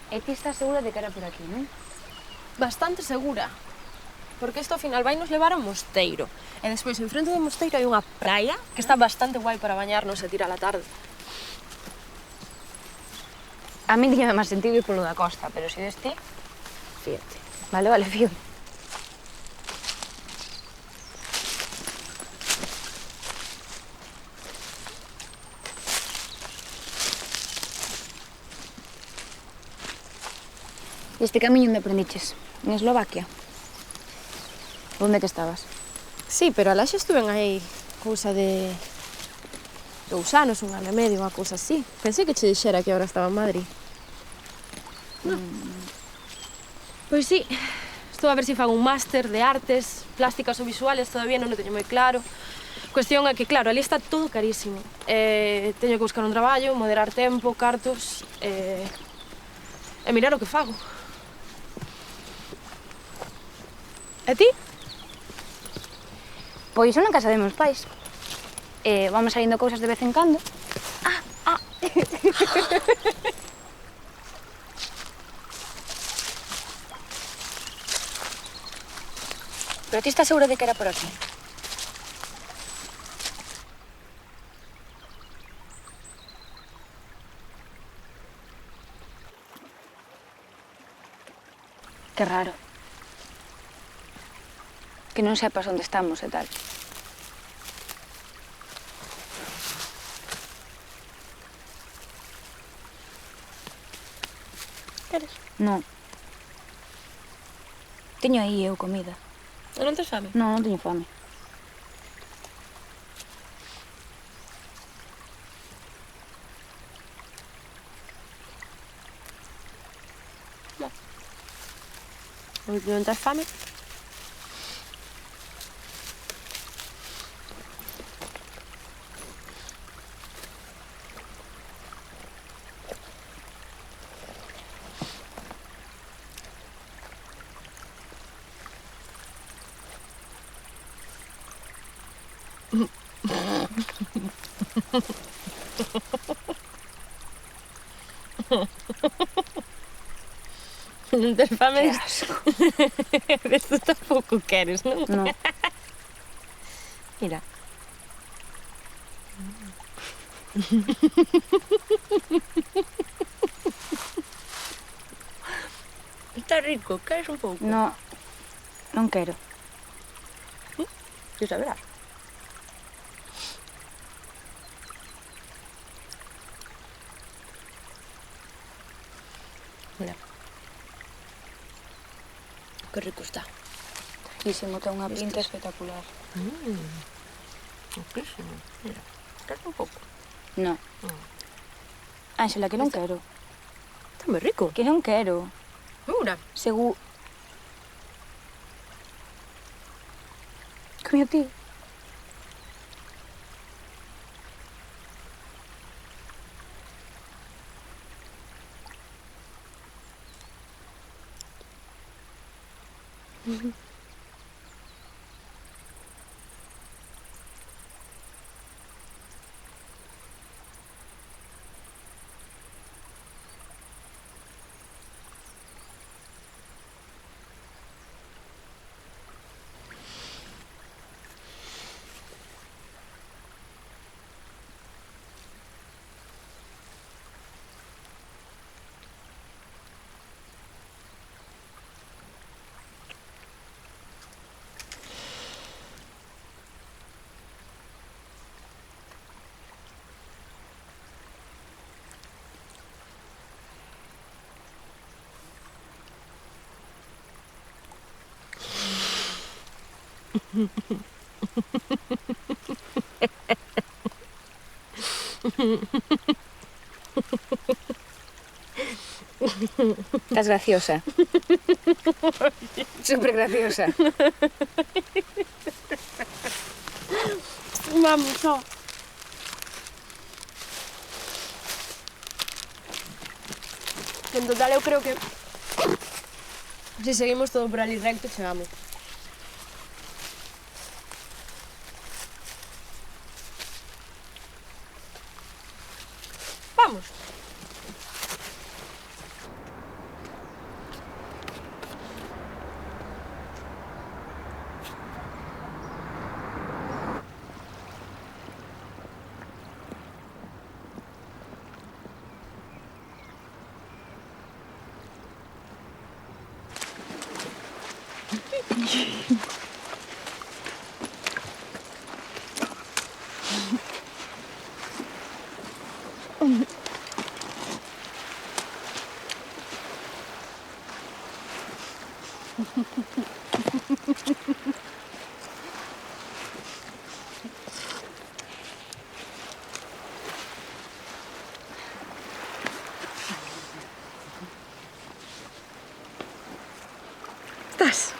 E ti estás segura de que era por aquí, non? Bastante segura. Porque isto ao final vai nos levar a Mosteiro. E despois, enfrente do Mosteiro, hai unha praia que está bastante guai para bañarnos e tirar a tarde. A min tiñame máis sentido ir polo da costa, pero se des ti... Fíjate. Vale, vale, fío. E este camiño onde aprendiches? En Eslovaquia? Onde que estabas? Sí, pero alá xa estuven aí cousa de 2 anos, 1 ano e medio, unha cousa así. Pensei que che dixera que agora estaba en Madrid. Pois sí, estou a ver se fago un máster de artes, plásticas ou visuales, todavía non o teño moi claro. Cuestión é que, claro, ali está todo carísimo. Teño que buscar un traballo, moderar tempo, cartos, e mirar o que fago. E ti? Pois eu na casa de meus pais. Vamos saindo cousas de vez en cando. Pero ti estás segura de que era por aquí? Que raro. Que non sepas onde estamos e tal. Queres? Non. Teño aí eu comida. E non tes fame? Non, non teño fame. Non tes fame? Non tes fame? Que asco. Esto tampouco queres, non? Non. Mira. Está rico, queres un pouco? Non. Non quero. Ti saberás. Mira. Que rico está. Riquísimo, ten unha pinta espectacular. Riquísimo. Mira, queres un pouco? Non. Ángela, que non quero. Está moi rico. Que non quero. Segura? Seguro. Comío ti. Estás graciosa. Súper graciosa. Vamos, ó. En total, eu creo que se seguimos todo por ali recto, chegamos. Vamos. ¿Estás?